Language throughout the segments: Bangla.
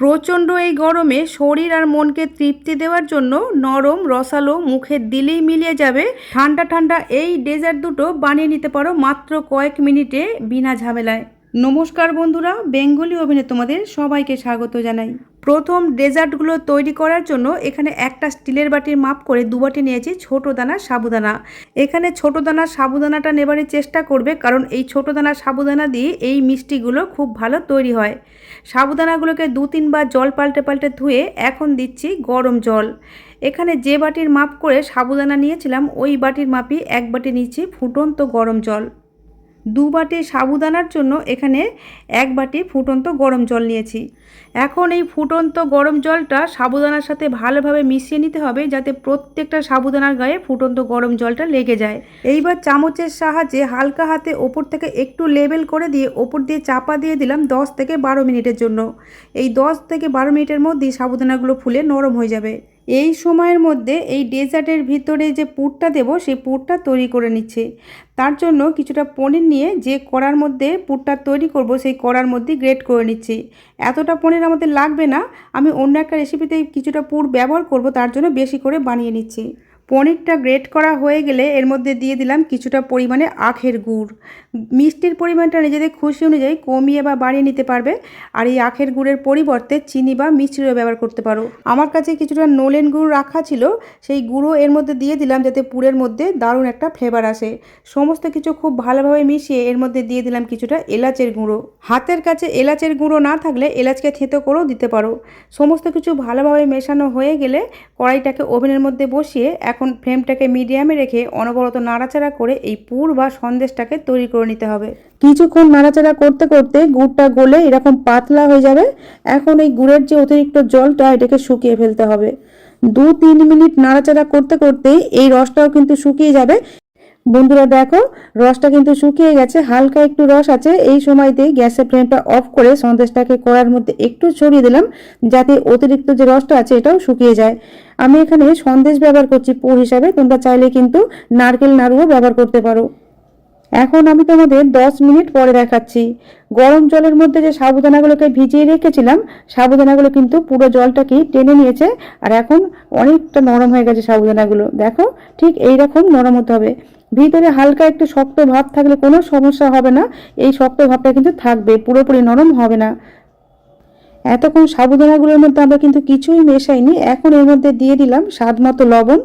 প্রচণ্ড এই গরমে শরীর আর মনকে তৃপ্তি দেওয়ার জন্য নরম রসালো মুখে দিলেই মিলিয়ে যাবে ঠান্ডা ঠান্ডা এই ডেজার্ট দুটো বানিয়ে নিতে পারো মাত্র কয়েক মিনিটে বিনা ঝামেলায়। নমস্কার বন্ধুরা, বেঙ্গলি ওভেনে তোমাদের সবাইকে স্বাগত জানাই। প্রথম ডেজার্টগুলো তৈরি করার জন্য এখানে একটা স্টিলের বাটির মাপ করে 2 বাটি নিয়েছি ছোটো দানার সাবুদানা। এখানে ছোটো দানার সাবুদানাটা নেবারই চেষ্টা করবে, কারণ এই ছোটো দানার সাবুদানা দিয়ে এই মিষ্টিগুলো খুব ভালো তৈরি হয়। সাবুদানাগুলোকে 2-3 বার জল পাল্টে পাল্টে ধুয়ে এখন দিচ্ছি গরম জল। এখানে যে বাটির মাপ করে সাবুদানা নিয়েছিলাম ওই বাটির মাপই 1 বাটি নিচ্ছি ফুটন্ত গরম জল। 2 বাটি সাবুদানার জন্য এখানে 1 বাটি ফুটন্ত গরম জল নিয়েছি। এখন এই ফুটন্ত গরম জলটা সাবুদানার সাথে ভালোভাবে মিশিয়ে নিতে হবে, যাতে প্রত্যেকটা সাবুদানার গায়ে ফুটন্ত গরম জলটা লেগে যায়। এইবার চামচের সাহায্যে হালকা হাতে ওপর থেকে একটু লেবেল করে দিয়ে ওপর দিয়ে চাপা দিয়ে দিলাম 10 থেকে 12 মিনিটের জন্য। এই 10 থেকে 12 মিনিটের মধ্যেই সাবুদানাগুলো ফুলে নরম হয়ে যাবে। এই সময়ের মধ্যে এই ডেজার্টের ভিতরে যে পুরটা দেব সেই পুরটা তৈরি করে নিচ্ছি। তার জন্য কিছুটা পনির নিয়ে যে কড়ার মধ্যে পুরটা তৈরি করব সেই কড়ার মধ্যে গ্রেট করে নিচ্ছি। এতটা পনির আমাদের লাগবে না, আমি অন্য একটা রেসিপিতে কিছুটা পুর ব্যবহার করব, তার জন্য বেশি করে বানিয়ে নিচ্ছি। পনিরটা গ্রেট করা হয়ে গেলে এর মধ্যে দিয়ে দিলাম কিছুটা পরিমাণে আখের গুড়। মিষ্টির পরিমাণটা নিজেদের খুশি অনুযায়ী কমিয়ে বা বাড়িয়ে নিতে পারবে। আর এই আখের গুড়ের পরিবর্তে চিনি বা মিষ্টিরও ব্যবহার করতে পারো। আমার কাছে কিছুটা নলেন গুড় রাখা ছিল, সেই গুঁড়ো এর মধ্যে দিয়ে দিলাম যাতে পুরের মধ্যে দারুণ একটা ফ্লেভার আসে। সমস্ত কিছু খুব ভালোভাবে মিশিয়ে এর মধ্যে দিয়ে দিলাম কিছুটা এলাচের গুঁড়ো। হাতের কাছে এলাচের গুঁড়ো না থাকলে এলাচকে থেতো করেও দিতে পারো। সমস্ত কিছু ভালোভাবে মেশানো হয়ে গেলে কড়াইটাকে ওভেনের মধ্যে বসিয়ে এখন ফ্লেমটাকে মিডিয়ামে রেখে অনবরত নাড়াচাড়া করে এই পুর বা সন্দেশটাকে তৈরি করে নিতে হবে। কিছুক্ষণ নাড়াচাড়া করতে করতে গুড়টা গলে এরকম পাতলা হয়ে যাবে। এখন এই গুড়ের যে অতিরিক্ত জলটা এটাকে শুকিয়ে ফেলতে হবে। 2-3 মিনিট নাড়াচাড়া করতে করতেই এই রসটাও কিন্তু শুকিয়ে যাবে। বন্ধুরা দেখো, রসটা কিন্তু শুকিয়ে গেছে, হালকা একটু রস আছে। এই সময়তেই গ্যাসের ফ্লেমটা অফ করে সন্দেশটাকে কড়ার মধ্যে একটু ছড়িয়ে দিলাম, যাতে অতিরিক্ত যে রসটা আছে এটাও শুকিয়ে যায়। আমি এখানে সন্দেশ ব্যবহার করছি পুর হিসাবে, তোমরা চাইলে কিন্তু নারকেল নাড়ুও ব্যবহার করতে পারো। এখন আমি তোমাদের 10 মিনিট পরে দেখাচ্ছি। গরম জলের মধ্যে যে সাবুদানাগুলোকে ভিজিয়ে রেখেছিলাম, সাবুদানাগুলো কিন্তু পুরো জলটাকে টেনে নিয়েছে আর এখন অনেকটা নরম হয়ে গেছে সাবুদানাগুলো। দেখো, ঠিক এইরকম নরম হতে হবে। ভিতরে হালকা একটু শক্ত ভাব থাকলে কোনো সমস্যা হবে না, এই শক্ত ভাবটা কিন্তু থাকবে, পুরোপুরি নরম হবে না। এতক্ষণ সাবুদানাগুলোর মধ্যে আমরা কিন্তু কিছুই মেশাইনি। এখন এর মধ্যে দিয়ে দিলাম স্বাদ মতো লবণ।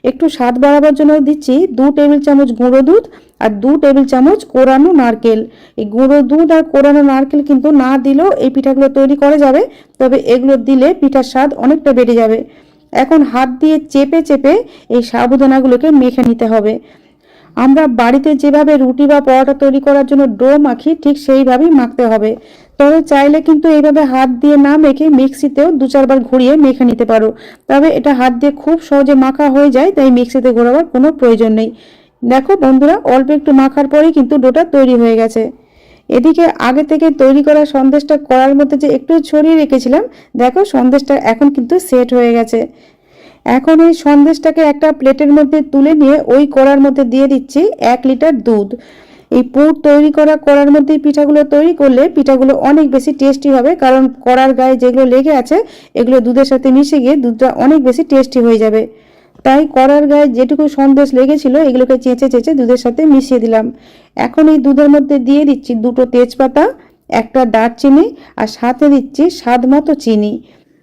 একটু স্বাদ বাড়াবার জন্য দিচ্ছি 2 টেবিল চামচ গুঁড়ো দুধ আর 2 টেবিল চামচ কোরানো নারকেল। এই গুঁড়ো দুধ আর কোরানো নারকেল কিন্তু না দিলেও এই পিঠাগুলো তৈরি করা যাবে, তবে এগুলো দিলে পিঠার স্বাদ অনেকটা বেড়ে যাবে। এখন হাত দিয়ে চেপে চেপে এই সাবুদানাগুলোকে মেখে নিতে হবে। আমরা বাড়িতে যেভাবে রুটি বা পরোটা তৈরি করার জন্য ডো মাখি, ঠিক সেইভাবেই মাখতে হবে। তবে চাইলে কিন্তু এইভাবে হাত দিয়ে না মেখে মিক্সিতেও 2-4 বার ঘুরিয়ে মেখে নিতে পারো। তবে এটা হাত দিয়ে খুব সহজে মাখা হয়ে যায়, তাই মিক্সিতে ঘোরাবার কোনো প্রয়োজন নেই। দেখো বন্ধুরা, অল্প একটু মাখার পরেই কিন্তু ডোটা তৈরি হয়ে গেছে। এদিকে আগে থেকে তৈরি করা সন্দেশটা কড়ার মধ্যে যে একটু ছড়িয়ে রেখেছিলাম, দেখো সন্দেশটা এখন কিন্তু সেট হয়ে গেছে। এখন এই সন্দেশটাকে একটা প্লেটের মধ্যে তুলে নিয়ে ওই কড়ার মধ্যে দিয়ে দিচ্ছি 1 লিটার দুধ। এই পুর তৈরি করা কড়ার মধ্যে পিঠাগুলো তৈরি করলে পিঠাগুলো অনেক বেশি টেস্টি হবে, কারণ কড়ার গায়ে যেগুলো লেগে আছে এগুলো দুধের সাথে মিশে গিয়ে দুধটা অনেক বেশি টেস্টি হয়ে যাবে। তাই কড়ার গায়ে যেটুকু সন্দেশ লেগেছিল এগুলোকে চেঁচে চেঁচে দুধের সাথে মিশিয়ে দিলাম। এখন এই দুধের মধ্যে দিয়ে দিচ্ছি 2টো তেজপাতা, একটা দারচিনি আর সাথে দিচ্ছি স্বাদ মতো চিনি।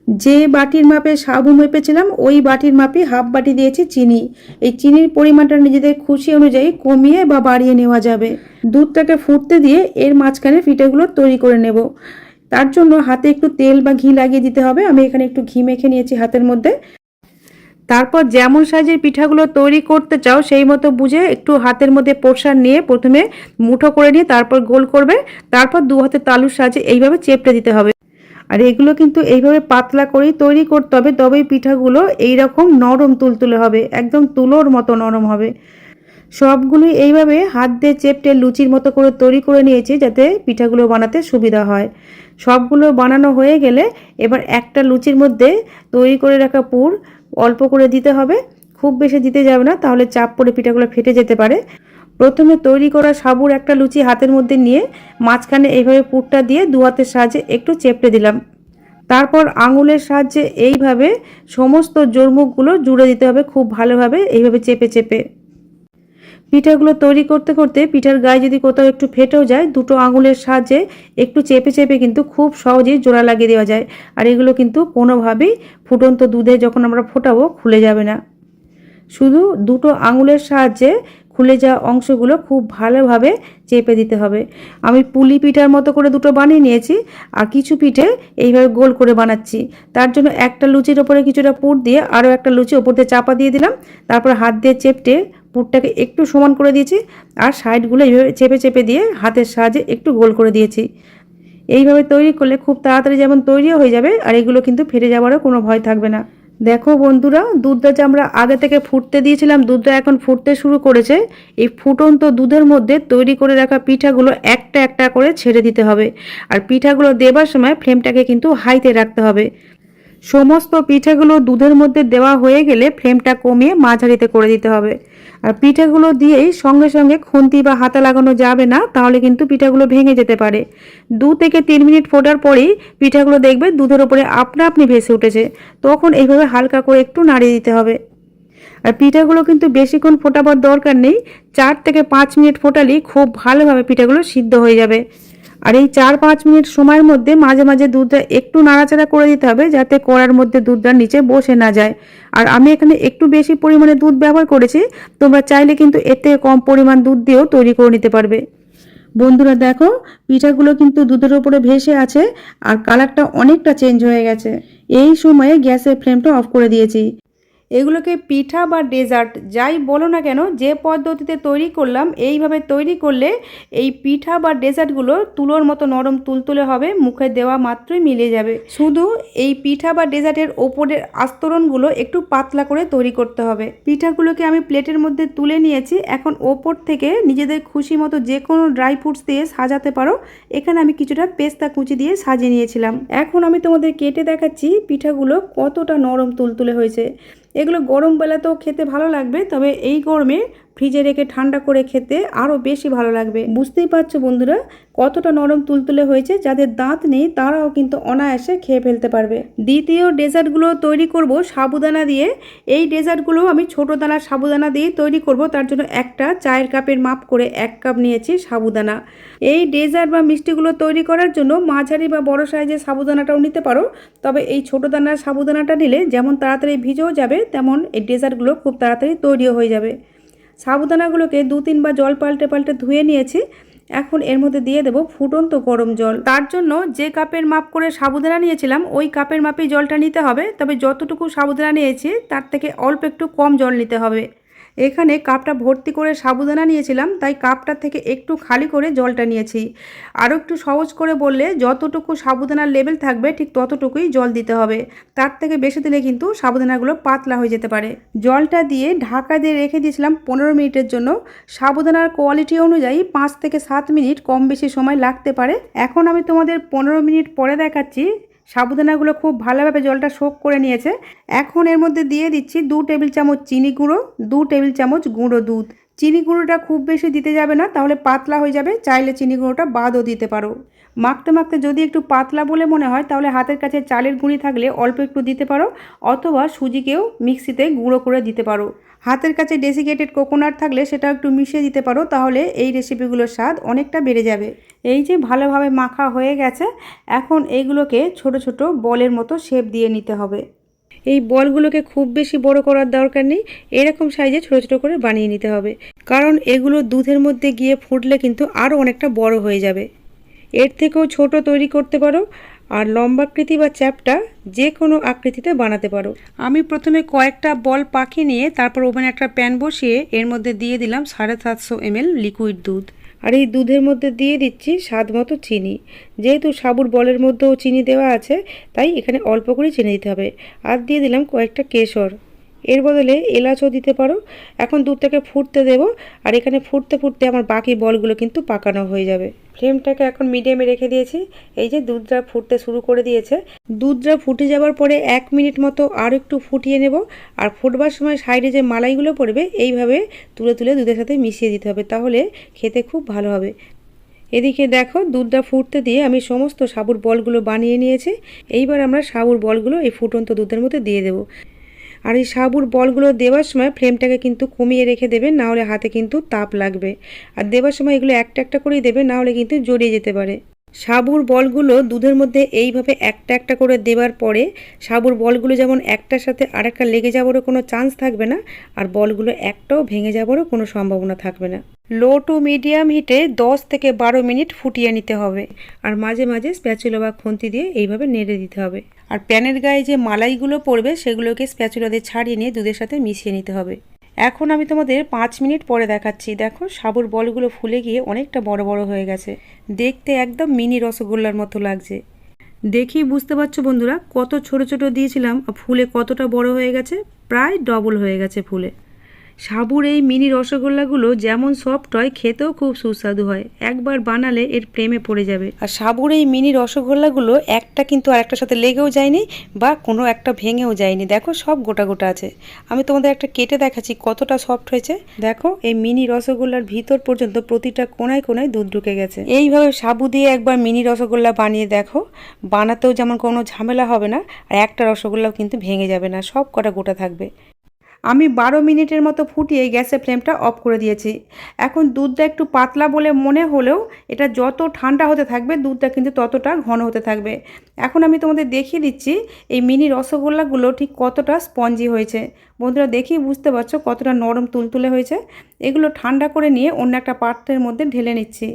যে বাটির মাপে সাবু মেপেছিলাম ওই বাটির মাপে হাফ বাটি দিয়েছি চিনি। এই চিনির পরিমাণটা নিজেদের খুশি অনুযায়ী কমিয়ে বা বাড়িয়ে নেওয়া যাবে। দুধটাকে ফুটতে দিয়ে এর মাঝখানে পিঠাগুলো তৈরি করে নেব। তার জন্য হাতে একটু তেল বা ঘি লাগিয়ে দিতে হবে। আমি এখানে একটু ঘি মেখে নিয়েছি হাতের মধ্যে। তারপর যেমন সাইজের পিঠাগুলো তৈরি করতে চাও সেই মতো বুঝে একটু হাতের মধ্যে পোরশন নিয়ে প্রথমে মুঠো করে নিয়ে তারপর গোল করবে, তারপর 2 হাতের তালুর সাহায্যে এইভাবে চেপটে দিতে হবে। আর এগুলো কিন্তু এইভাবে পাতলা করেই তৈরি করতে হবে, তবেই পিঠাগুলো এইরকম নরম তুলতুলে হবে, একদম তুলোর মতো নরম হবে। সবগুলোই এইভাবে হাত দিয়ে চেপটে লুচির মতো করে তৈরি করে নিয়েছি, যাতে পিঠাগুলো বানাতে সুবিধা হয়। সবগুলো বানানো হয়ে গেলে এবার একটা লুচির মধ্যে তৈরি করে রাখা পুর অল্প করে দিতে হবে, খুব বেশি দিতে যাবে না, তাহলে চাপ পড়ে পিঠাগুলো ফেটে যেতে পারে। প্রথমে তৈরি করা সাবুর একটা লুচি হাতের মধ্যে নিয়ে মাঝখানে এইভাবে পুরটা দিয়ে 2 হাতের সাহায্যে একটু চেপটে দিলাম। তারপর আঙুলের সাহায্যে এইভাবে সমস্ত জোড়মুখগুলো জুড়ে দিতে হবে খুব ভালোভাবে, এইভাবে চেপে চেপে। পিঠাগুলো তৈরি করতে করতে পিঠার গায়ে যদি কোথাও একটু ফেটেও যায়, দুটো আঙুলের সাহায্যে একটু চেপে চেপে কিন্তু খুব সহজেই জোড়া লাগিয়ে দেওয়া যায়। আর এগুলো কিন্তু কোনোভাবেই ফুটন্ত দুধে যখন আমরা ফোটাবো খুলে যাবে না। শুধু দুটো আঙুলের সাহায্যে খুলে যাওয়া অংশগুলো খুব ভালোভাবে চেপে দিতে হবে। আমি পুলি পিঠার মতো করে দুটো বানিয়ে নিয়েছি, আর কিছু পিঠে এইভাবে গোল করে বানাচ্ছি। তার জন্য একটা লুচির ওপরে কিছুটা পুর দিয়ে আরও একটা লুচি ওপর দিয়ে চাপা দিয়ে দিলাম, তারপর হাত দিয়ে চেপটে পুরটাকে একটু সমান করে দিয়েছি, আর সাইডগুলো এইভাবে চেপে চেপে দিয়ে হাতের সাহায্যে একটু গোল করে দিয়েছি। এইভাবে তৈরি করলে খুব তাড়াতাড়ি যেমন তৈরিও হয়ে যাবে, আর এগুলো কিন্তু ফেটে যাওয়ারও কোনো ভয় থাকবে না। দেখো বন্ধুরা, দুধটা যে আমরা আগে থেকে ফুটতে দিয়েছিলাম, দুধটা এখন ফুটতে শুরু করেছে। এই ফুটন্ত দুধের মধ্যে তৈরি করে রাখা পিঠাগুলো একটা একটা করে ছেড়ে দিতে হবে, আর পিঠাগুলো দেবার সময় ফ্লেমটাকে কিন্তু হাইতে রাখতে হবে। সমস্ত পিঠাগুলো দুধের মধ্যে দেওয়া হয়ে গেলে ফ্লেমটা কমিয়ে মাঝারিতে করে দিতে হবে। আর পিঠাগুলো দিয়েই সঙ্গে সঙ্গে খুন্তি বা হাতা লাগানো যাবে না, তাহলে কিন্তু পিঠাগুলো ভেঙে যেতে পারে। 2 থেকে 3 মিনিট ফোটার পরেই পিঠাগুলো দেখবে দুধের উপরে আপনা আপনি ভেসে উঠেছে, তখন এইভাবে হালকা করে একটু নাড়িয়ে দিতে হবে। আর পিঠাগুলো কিন্তু বেশিক্ষণ ফোটাবার দরকার নেই, 4 থেকে 5 মিনিট ফোটালেই খুব ভালোভাবে পিঠাগুলো সিদ্ধ হয়ে যাবে। আর এই 4-5 মিনিট সময়ের মধ্যে মাঝে মাঝে দুধটা একটু নাড়াচাড়া করে দিতে হবে, যাতে কড়ার মধ্যে দুধটা নিচে বসে না যায়। আর আমি এখানে একটু বেশি পরিমাণে দুধ ব্যবহার করেছি, তোমরা চাইলে কিন্তু এর থেকে কম পরিমাণ দুধ দিয়েও তৈরি করে নিতে পারবে। বন্ধুরা দেখো, পিঠাগুলো কিন্তু দুধের উপরে ভেসে আছে, আর কালারটা অনেকটা চেঞ্জ হয়ে গেছে। এই সময়ে গ্যাসের ফ্লেমটা অফ করে দিয়েছি। এগুলোকে পিঠা বা ডেজার্ট যাই বলো না কেন, যে পদ্ধতিতে তৈরি করলাম এইভাবে তৈরি করলে এই পিঠা বা ডেজার্টগুলো তুলোর মতো নরম তুলতুলে হবে, মুখে দেওয়া মাত্রই মিলে যাবে। শুধু এই পিঠা বা ডেজার্টের ওপরের আস্তরণগুলো একটু পাতলা করে তৈরি করতে হবে। পিঠাগুলোকে আমি প্লেটের মধ্যে তুলে নিয়েছি। এখন ওপর থেকে নিজেদের খুশি মতো যে কোনো ড্রাই ফ্রুটস দিয়ে সাজাতে পারো। এখানে আমি কিছুটা পেস্তা কুচি দিয়ে সাজিয়ে নিয়েছিলাম। এখন আমি তোমাদের কেটে দেখাচ্ছি পিঠাগুলো কতটা নরম তুলতুলে হয়েছে। এগুলো গরম বেলাতেও খেতে ভালো লাগবে, তবে এই গরমে ফ্রিজে রেখে ঠান্ডা করে খেতে আরও বেশি ভালো লাগবে। বুঝতেই পারছো বন্ধুরা কতটা নরম তুলতুলে হয়েছে, যাদের দাঁত নেই তারাও কিন্তু অনায়াসে খেয়ে ফেলতে পারবে। দ্বিতীয় ডেজার্টগুলো তৈরি করব সাবুদানা দিয়ে। এই ডেজার্টগুলো আমি ছোটো দানার সাবুদানা দিয়ে তৈরি করব। তার জন্য একটা চায়ের কাপের মাপ করে 1 কাপ নিয়েছি সাবুদানা। এই ডেজার্ট বা মিষ্টিগুলো তৈরি করার জন্য মাঝারি বা বড় সাইজের সাবুদানাটাও নিতে পারো, তবে এই ছোটো দানার সাবুদানাটা নিলে যেমন তাড়াতাড়ি ভিজেও যাবে, তেমন এই ডেজার্টগুলো খুব তাড়াতাড়ি তৈরিও হয়ে যাবে। সাবুদানাগুলোকে 2-3 বার জল পাল্টে পাল্টে ধুয়ে নিয়েছি। এখন এর মধ্যে দিয়ে দেব ফুটন্ত গরম জল। তার জন্য যে কাপের মাপ করে সাবুদানা নিয়েছিলাম ওই কাপের মাপেই জলটা নিতে হবে, তবে যতটুকু সাবুদানা নিয়েছি তার থেকে অল্প একটু কম জল নিতে হবে। এখানে কাপটা ভর্তি করে সাবুদানা নিয়েছিলাম, তাই কাপটার থেকে একটু খালি করে জলটা নিয়েছি। আরও একটু সহজ করে বললে যতটুকু সাবুদানার লেভেল থাকবে ঠিক ততটুকুই জল দিতে হবে। তার থেকে বেশি দিলে কিন্তু সাবুদানাগুলো পাতলা হয়ে যেতে পারে। জলটা দিয়ে ঢাকা দিয়ে রেখে দিয়েছিলাম 15 মিনিটের জন্য। সাবুদানার কোয়ালিটি অনুযায়ী 5 থেকে 7 মিনিট কম বেশি সময় লাগতে পারে। এখন আমি তোমাদের 15 মিনিট পরে দেখাচ্ছি। সাবুদানাগুলো খুব ভালোভাবে জলটা শোক করে নিয়েছে। এখন এর মধ্যে দিয়ে দিচ্ছি 2 টেবিল চামচ চিনি গুঁড়ো, 2 টেবিল চামচ গুঁড়ো দুধ। চিনি গুঁড়োটা খুব বেশি দিতে যাবে না, তাহলে পাতলা হয়ে যাবে। চাইলে চিনি গুঁড়োটা বাদও দিতে পারো। মাখতে মাখতে যদি একটু পাতলা বলে মনে হয়, তাহলে হাতের কাছে চালের গুঁড়ি থাকলে অল্প একটু দিতে পারো, অথবা সুজিকেও মিক্সিতে গুঁড়ো করে দিতে পারো। হাতের কাছে ডেসিকেটেড কোকোনাট থাকলে সেটাও একটু মিশিয়ে দিতে পারো, তাহলে এই রেসিপিগুলোর স্বাদ অনেকটা বেড়ে যাবে। এই যে ভালোভাবে মাখা হয়ে গেছে, এখন এইগুলোকে ছোট ছোট বলের মতো শেপ দিয়ে নিতে হবে। এই বলগুলোকে খুব বেশি বড় করার দরকার নেই, এরকম সাইজে ছোট ছোট করে বানিয়ে নিতে হবে, কারণ এগুলো দুধের মধ্যে গিয়ে ফুটলে কিন্তু আরও অনেকটা বড় হয়ে যাবে। এর থেকেও ছোট তৈরি করতে পারো, আর লম্বাকৃতি বা চ্যাপটা যে কোনো আকৃতিতে বানাতে পারো। আমি প্রথমে কয়েকটা বল পাকিয়ে নিয়ে তারপর ওভেনে একটা প্যান বসিয়ে এর মধ্যে দিয়ে দিলাম 750 ml লিকুইড দুধ। আর এই দুধের মধ্যে দিয়ে দিচ্ছি স্বাদ মতো চিনি। যেহেতু সাবুর বলের মধ্যেও চিনি দেওয়া আছে, তাই এখানে অল্প করে চিনি দিতে হবে। আর দিয়ে দিলাম কয়েকটা কেশর, এর বদলে এলাচও দিতে পারো। এখন দুধটাকে ফুটতে দেব, আর এখানে ফুটতে ফুটতে আমার বাকি বলগুলো কিন্তু পাকানো হয়ে যাবে। ফ্লেমটাকে এখন মিডিয়ামে রেখে দিয়েছি। এই যে দুধটা ফুটতে শুরু করে দিয়েছে। দুধটা ফুটে যাওয়ার পরে 1 মিনিট মতো আর একটু ফুটিয়ে নেব। আর ফুটবার সময় সাইডে যে মালাইগুলো পড়বে এইভাবে তুলে তুলে দুধের সাথে মিশিয়ে দিতে হবে, তাহলে খেতে খুব ভালো হবে। এদিকে দেখো দুধটা ফুটতে দিয়ে আমি সমস্ত সাবুর বলগুলো বানিয়ে নিয়েছি। এইবার আমরা সাবুর বলগুলো এই ফুটন্ত দুধের মধ্যে দিয়ে দেবো। আর এই সাবুর বলগুলো দেওয়ার সময় ফ্লেমটাকে কিন্তু কমিয়ে রেখে দেবে, না হলে হাতে কিন্তু তাপ লাগবে। আর দেওয়ার সময় এগুলো একটা একটা করেই দেবে, না হলে কিন্তু জড়িয়ে যেতে পারে। সাবুর বলগুলো দুধের মধ্যে এইভাবে একটা একটা করে দেওয়ার পরে সাবুর বলগুলো যেমন একটার সাথে আরেকটা লেগে যাওয়ারও কোনো চান্স থাকবে না, আর বলগুলো একটাও ভেঙে যাওয়ারও কোনো সম্ভাবনা থাকবে না। লো টু মিডিয়াম হিটে 10 থেকে 12 মিনিট ফুটিয়ে নিতে হবে। আর মাঝে মাঝে স্প্যাচুলা বা খুন্তি দিয়ে এইভাবে নেড়ে দিতে হবে। আর প্যানের গায়ে যে মালাইগুলো পড়বে সেগুলোকে স্প্যাচুলা দিয়ে ছাড়িয়ে নিয়ে দুধের সাথে মিশিয়ে নিতে হবে। এখন আমি তোমাদের 5 মিনিট পরে দেখাচ্ছি। দেখো সাবুর বলগুলো ফুলে গিয়ে অনেকটা বড় বড় হয়ে গেছে, দেখতে একদম মিনি রসগোল্লার মতো লাগছে। দেখি বুঝতে পারছো বন্ধুরা, কত ছোট ছোট দিয়েছিলাম, ফুলে কতটা বড় হয়ে গেছে, প্রায় ডবল হয়ে গেছে ফুলে। সাবুর এই মিনি রসগোল্লাগুলো যেমন সফট হয়, খেতেও খুব সুস্বাদু হয়। একবার বানালে এর প্রেমে পড়ে যাবে। আর সাবুর এই মিনি রসগোল্লাগুলো একটা কিন্তু আরেকটার সাথে লেগেও যায়নি বা কোনো একটা ভেঙেও যায়নি। দেখো সব গোটা গোটা আছে। আমি তোমাদের একটা কেটে দেখাচ্ছি কতটা সফট হয়েছে। দেখো এই মিনি রসগোল্লার ভিতর পর্যন্ত প্রতিটা কোনায় কোনায় দুধ ঢুকে গেছে। এইভাবে সাবু দিয়ে একবার মিনি রসগোল্লা বানিয়ে দেখো, বানাতেও যেমন কোনো ঝামেলা হবে না, আর একটা রসগোল্লাও কিন্তু ভেঙে যাবে না, সব কটা গোটা থাকবে। আমি 12 মিনিটের মতো ফুটিয়ে গ্যাসের ফ্লেমটা অফ করে দিয়েছি। এখন দুধটা একটু পাতলা বলে মনে হলেও এটা যত ঠান্ডা হতে থাকবে দুধটা কিন্তু ততটা ঘন হতে থাকবে। এখন আমি তোমাদের দেখিয়ে দিচ্ছি এই মিনি রসগোল্লাগুলো ঠিক কতটা স্পঞ্জি হয়েছে। বন্ধুরা দেখেই বুঝতে পারছো কতটা নরম তুলতুলে হয়েছে। এগুলো ঠান্ডা করে নিয়ে অন্য একটা পাত্রের মধ্যে ঢেলে নিচ্ছি।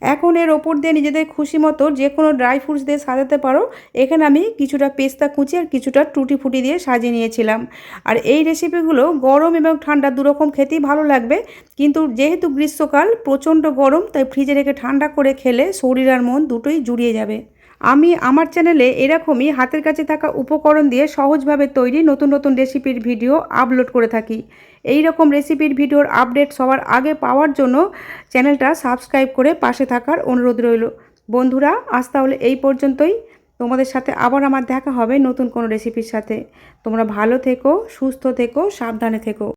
এখন এর ওপর দিয়ে নিজেদের খুশি মতো যে কোনো ড্রাই ফ্রুটস দিয়ে সাজাতে পারো। এখানে আমি কিছুটা পেস্তা কুচি আর কিছুটা টুটি ফুটি দিয়ে সাজিয়ে নিয়েছিলাম। আর এই রেসিপিগুলো গরম এবং ঠান্ডা দুরকম খেতেই ভালো লাগবে, কিন্তু যেহেতু গ্রীষ্মকাল প্রচণ্ড গরম, তাই ফ্রিজে রেখে ঠান্ডা করে খেলে শরীর আর মন দুটোই জুড়িয়ে যাবে। আমি আমার চ্যানেলে এরকমই হাতের কাছে থাকা উপকরণ দিয়ে সহজভাবে তৈরি নতুন নতুন রেসিপির ভিডিও আপলোড করে থাকি। এই রকম রেসিপির ভিডিওর আপডেট সবার আগে পাওয়ার জন্য চ্যানেলটা সাবস্ক্রাইব করে পাশে থাকার অনুরোধ রইল। বন্ধুরা আজ তাহলে এই পর্যন্তই। তোমাদের সাথে আবার আমার দেখা হবে নতুন কোনো রেসিপির সাথে। তোমরা ভালো থেকো, সুস্থ থেকো, সাবধানে থেকো।